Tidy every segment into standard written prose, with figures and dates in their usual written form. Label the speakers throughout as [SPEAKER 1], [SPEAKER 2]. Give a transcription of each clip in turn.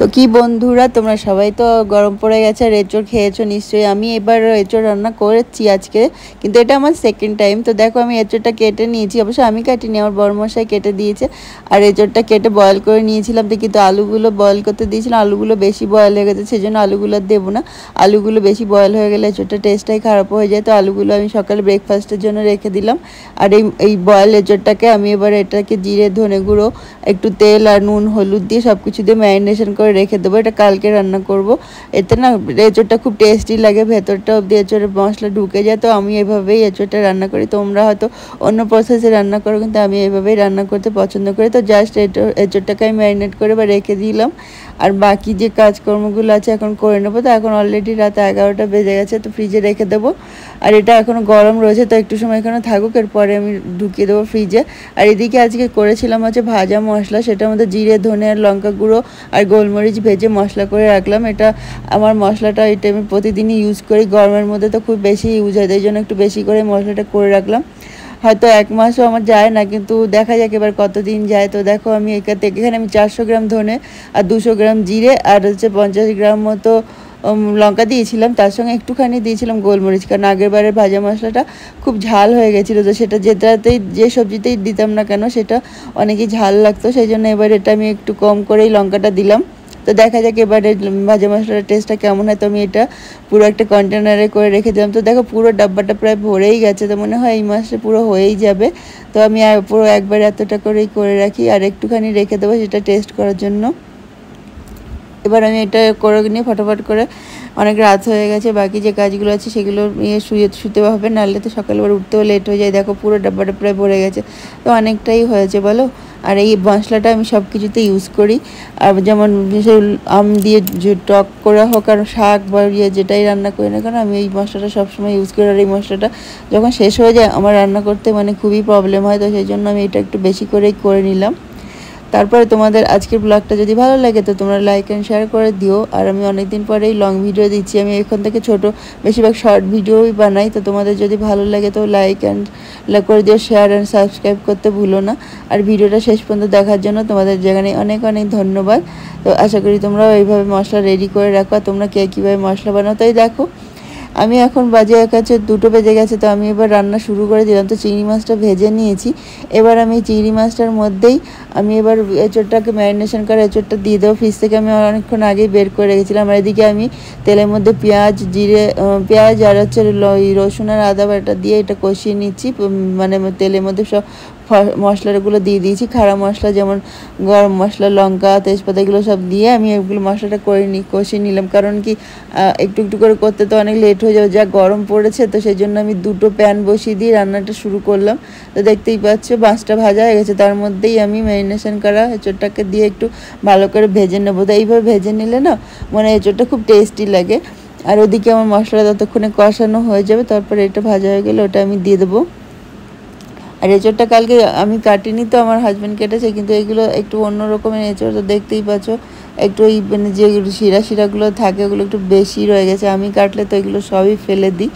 [SPEAKER 1] তো কি বন্ধুরা, তোমরা সবাই তো গরম পড়ে গেছে আর এঁচোড় খেয়েছো নিশ্চয়ই। আমি এবার এঁচোড় রান্না করেছি আজকে, কিন্তু এটা আমার সেকেন্ড টাইম। তো দেখো আমি এঁচোড়টা কেটে নিয়েছি, অবশ্য আমি কাটিনি, আমার বড়মশাই কেটে দিয়েছে। আর এঁচোড়টা কেটে বয়েল করে নিয়েছিলাম, তো কিন্তু আলুগুলো বয়েল করতে দিয়েছিলাম, আলুগুলো বেশি বয়েল হয়ে গেছে, সেই জন্য আলুগুলো দেবো না। আলুগুলো বেশি বয়েল হয়ে গেলে এঁচোড়টা টেস্টটাই খারাপ হয়ে যায়। তো আলুগুলো আমি সকালে ব্রেকফাস্টের জন্য রেখে দিলাম। আর এই বয়েল এঁচোড়টাকে আমি এবার এটাকে জিরে ধনে গুঁড়ো একটু তেল আর নুন হলুদ দিয়ে সব কিছু দিয়ে ম্যারিনেশন করে রেখে দেবো। এটা কালকে রান্না করব। এতে না এঁচোড়টা খুব টেস্টি লাগে, ভেতরটা অবধি এঁচোড়ের মশলা ঢুকে যায়। তো আমি এভাবেই এঁচোড়টা রান্না করি, তোমরা হয়তো অন্য প্রসেসে রান্না করো, কিন্তু আমি এভাবেই রান্না করতে পছন্দ করি। তো জাস্ট এঁচোড়টাকে আমি ম্যারিনেট করে বা রেখে দিলাম। আর বাকি যে কাজকর্মগুলো আছে এখন করে নেবো। তো এখন অলরেডি রাত 11টা বেজে গেছে, তো ফ্রিজে রেখে দেবো। আর এটা এখনও গরম রয়েছে, তো একটু সময় এখানে থাকুক, এরপরে আমি ঢুকিয়ে দেবো ফ্রিজে। আর এদিকে আজকে করেছিলাম হচ্ছে ভাজা মশলা, সেটার মধ্যে জিরে ধনে আর লঙ্কা গুঁড়ো আর গোলমরিচ ভেজে মশলা করে রাখলাম। এটা আমার মশলাটা এটা আমি প্রতিদিনই ইউজ করি, গরমের মধ্যে তো খুব বেশি ইউজ হয়, তাই জন্য একটু বেশি করে মশলাটা করে রাখলাম। হয়তো 1 মাসও আমার যায় না, কিন্তু দেখা যাক এবার কতদিন যায়। তো দেখো আমি এখানে আমি 400 গ্রাম ধনে আর 200 গ্রাম জিরে আর হচ্ছে 50 গ্রাম মতো লঙ্কা দিয়েছিলাম, তার সঙ্গে একটুখানি দিয়েছিলাম গোলমরিচ, কারণ আগের বারের ভাজা মশলাটা খুব ঝাল হয়ে গেছিলো। তো সেটা যেটাতেই যে সবজিতেই দিতাম না কেন সেটা অনেকই ঝাল লাগতো, সেই জন্য এবার এটা আমি একটু কম করেই লঙ্কাটা দিলাম। তো দেখা যাক এবারে ভাজা মশলার টেস্টটা কেমন হয়। তো আমি এটা পুরো একটা কন্টেনারে করে রেখে দিলাম। তো দেখো পুরো ডাব্বাটা প্রায় ভরেই গেছে, তো মনে হয় এই মাসে পুরো হয়েই যাবে। তো আমি পুরো একবার এতটা করেই করে রাখি, আর একটুখানি রেখে দেবো সেটা টেস্ট করার জন্য। এবার আমি এটা করে নিয়ে ফটাফট করে, অনেক রাত হয়ে গেছে, বাকি যে কাজগুলো আছে সেগুলো নিয়ে শুতে হবে, নাহলে তো সকালবেলা উঠতেও লেট হয়ে যায়। দেখো পুরো ডাব্বাটা প্রায় ভরে গেছে, তো অনেকটাই হয়েছে বলো। আর এই মশলাটা আমি সব কিছুতে ইউজ করি। আর যেমন আম দিয়ে যে টক করা হোক আর শাক বা যেটাই রান্না করি না কেন, আমি এই মশলাটা সবসময় ইউজ করি। আর এই মশলাটা যখন শেষ হয়ে যায় আমার রান্না করতে খুবই প্রবলেম হয়, তো সেই জন্য আমি এটা একটু বেশি করেই করে নিলাম। তারপরে তোমাদের আজকের ব্লগটা যদি ভালো লাগে তো তোমরা লাইক অ্যান্ড শেয়ার করে দিও। আর আমি অনেক দিন পরেই লং ভিডিও দিচ্ছি, আমি এখান থেকে ছোট বেশিরভাগ শর্ট ভিডিওই বানাই। তো তোমাদের যদি ভালো লাগে তো লাইক করে দিও, শেয়ার অ্যান্ড সাবস্ক্রাইব করতে ভুলো না। আর ভিডিওটা শেষ পর্যন্ত দেখার জন্য তোমাদের জায়গায় অনেক অনেক ধন্যবাদ। তো আশা করি তোমরাও এইভাবে মশলা রেডি করে রাখো, তোমরা কীভাবে মশলা বানাও। তাই দেখো আমি এখন বাজে কাছে 2টো বেজে গেছে, তো আমি এবার রান্না শুরু করে দিলাম। তো চিংড়ি মাছটা ভেজে নিয়েছি, এবার আমি চিংড়ি মাছটার মধ্যেই আমি এবার এঁচোড়টাকে ম্যারিনেশন করে এঁচোড়টা দিয়ে দেবো। ফ্রিজ থেকে আমি অনেকক্ষণ আগেই বের করে রেখেছিলাম। আর এদিকে আমি তেলের মধ্যে পেঁয়াজ আর হচ্ছে রসুন আর আদা বাটা দিয়ে এটা কষিয়ে নিচ্ছি। তেলের মধ্যে সব মশলাগুলো দিয়ে দিয়েছি, খাড়া মশলা যেমন গরম মশলা লঙ্কা তেজপাতা এগুলো সব দিয়ে আমি এগুলো মশলাটা কষিয়ে নিলাম। কারণ কি একটু একটু করে করতে তো অনেক লেট হয়ে যাবে, যা গরম পড়েছে। তো সেই জন্য আমি 2টো প্যান বসিয়ে দিয়ে রান্নাটা শুরু করলাম। তো দেখতেই পাচ্ছ মাছটা ভাজা হয়ে গেছে, তার মধ্যেই আমি ম্যারিনেশন করা এঁচোড়টাকে দিয়ে একটু ভালো করে ভেজে নেবো। তো এইভাবে ভেজে নিলে না এঁচোড়টা খুব টেস্টি লাগে। আর ওদিকে আমার মশলা ততক্ষণে কষানো হয়ে যাবে, তারপরে এটা ভাজা হয়ে গেলে ওটা আমি দিয়ে দেবো। আর এঁচোড়টা কালকে আমি কাটিনি, তো আমার হাজব্যান্ড কেটেছে, কিন্তু এগুলো একটু অন্য রকমের এঁচোড়। তো দেখতেই পাচ্ছ একটু ওই যে শিরাগুলো থাকে ওগুলো একটু বেশি রয়ে গেছে, আমি কাটলে তো এগুলো সবই ফেলে দিই,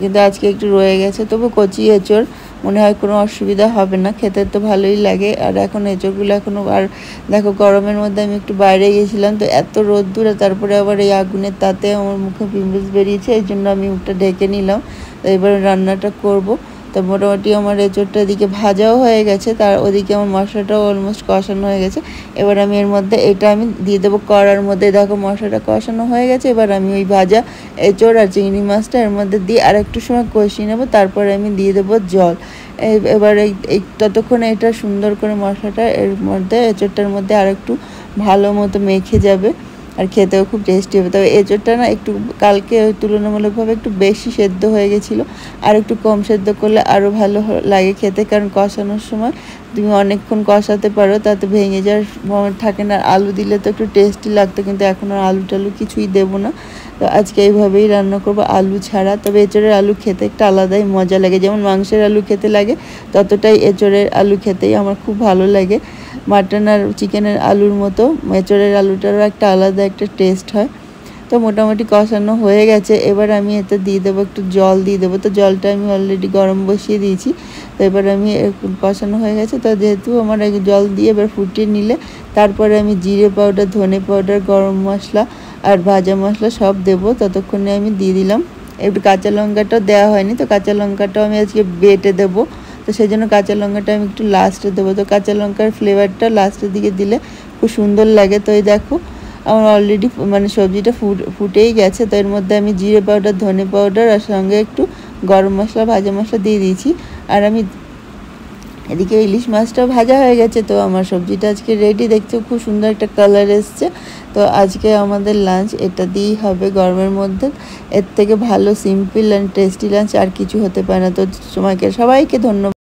[SPEAKER 1] কিন্তু আজকে একটু রয়ে গেছে। তবু কচি এঁচোড় মনে হয় কোনো অসুবিধা হবে না, খেতে তো ভালোই লাগে। আর এখন এঁচোড়গুলো এখনও, আর দেখো গরমের মধ্যে আমি একটু বাইরে গেছিলাম, তো এত রোদ্দুর, তারপরে আবার এই আগুনের তাতে আমার মুখে পিম্পলস বেরিয়েছে, এই জন্য আমি মুখটা ঢেকে নিলাম। তো এবার রান্নাটা করব। তো মোটামুটি আমার এঁচোড়টা এদিকে ভাজাও হয়ে গেছে, তার ওদিকে আমার মশলাটাও অলমোস্ট কষানো হয়ে গেছে। এবার আমি এর মধ্যে এটা আমি দিয়ে দেবো কড়ার মধ্যে। দেখো মশলাটা কষানো হয়ে গেছে, এবার আমি ওই ভাজা এঁচোড় আর চিংড়ি মাছটা এর মধ্যে দিয়ে আর একটু সময় কষিয়ে নেবো, তারপরে আমি দিয়ে দেবো জল। এবার এই ততক্ষণে এটা সুন্দর করে মশলাটা এর মধ্যে এঁচোড়টার মধ্যে আর একটু ভালো মতো মেখে যাবে, আর খেতেও খুব টেস্টি হবে। তবে এঁচোড়টা না একটু কালকে তুলনামূলকভাবে একটু বেশি সেদ্ধ হয়ে গেছিলো, আর একটু কম সেদ্ধ করলে আরও ভালো লাগে খেতে, কারণ কষানোর সময় তুমি অনেকক্ষণ কষাতে পারো, তাতে ভেঙে যাওয়ার থাকে না। আলু দিলে তো একটু টেস্টি লাগতো, কিন্তু এখন আর আলু টালু কিছুই দেবো না। তো আজকে এইভাবেই রান্না করবো আলু ছাড়া। তবে এঁচোড়ের আলু খেতে একটা আলাদাই মজা লাগে, যেমন মাংসের আলু খেতে লাগে ততটাই এঁচোড়ের আলু খেতেই আমার খুব ভালো লাগে। মাটন আর চিকেনের আলুর মতো এঁচোড়ের আলুটারও একটা আলাদা একটা টেস্ট হয়। তো মোটামুটি কষানো হয়ে গেছে। এবার আমি এতে দিয়ে দেবো একটু জল দিয়ে দেবো। তো জলটা আমি অলরেডি গরম বসিয়ে দিয়েছি। তো এবার আমি কষানো হয়ে গেছে, তো যেহেতু আমার জল দিয়ে এবার ফুটিয়ে নিলে তারপরে আমি জিরে পাউডার, ধনে পাউডার, গরম মশলা আর ভাজা মশলা সব দেবো। ততক্ষণে আমি দিয়ে দিলাম। একটু কাঁচা লঙ্কাটাও দেওয়া হয়নি, তো কাঁচা লঙ্কাটাও আমি আজকে বেটে দেবো। তো সেই জন্য কাঁচা লঙ্কাটা আমি একটু লাস্টে দেবো। তো কাঁচা লঙ্কার ফ্লেভারটা লাস্টের দিকে দিলে খুব সুন্দর লাগে। তো এই দেখো আমার অলরেডি মানে সবজিটা ফুটেই গেছে। তো এর মধ্যে আমি জিরে পাউডার, ধনে পাউডার আর সঙ্গে একটু গরম মশলা, ভাজা মশলা দিয়ে দিয়েছি। আর আমি এদিকে ইলিশ মাছটা ভাজা হয়ে গেছে। তো আমার সবজিটা আজকে রেডি, দেখতে খুব সুন্দর একটা কালার এসছে। তো আজকে আমাদের লাঞ্চ এটা দিয়েই হবে গরমের মধ্যে। এর থেকে ভালো সিম্পল অ্যান্ড টেস্টি লাঞ্চ আর কিছু হতে পারে না। তো সবাইকে ধন্যবাদ।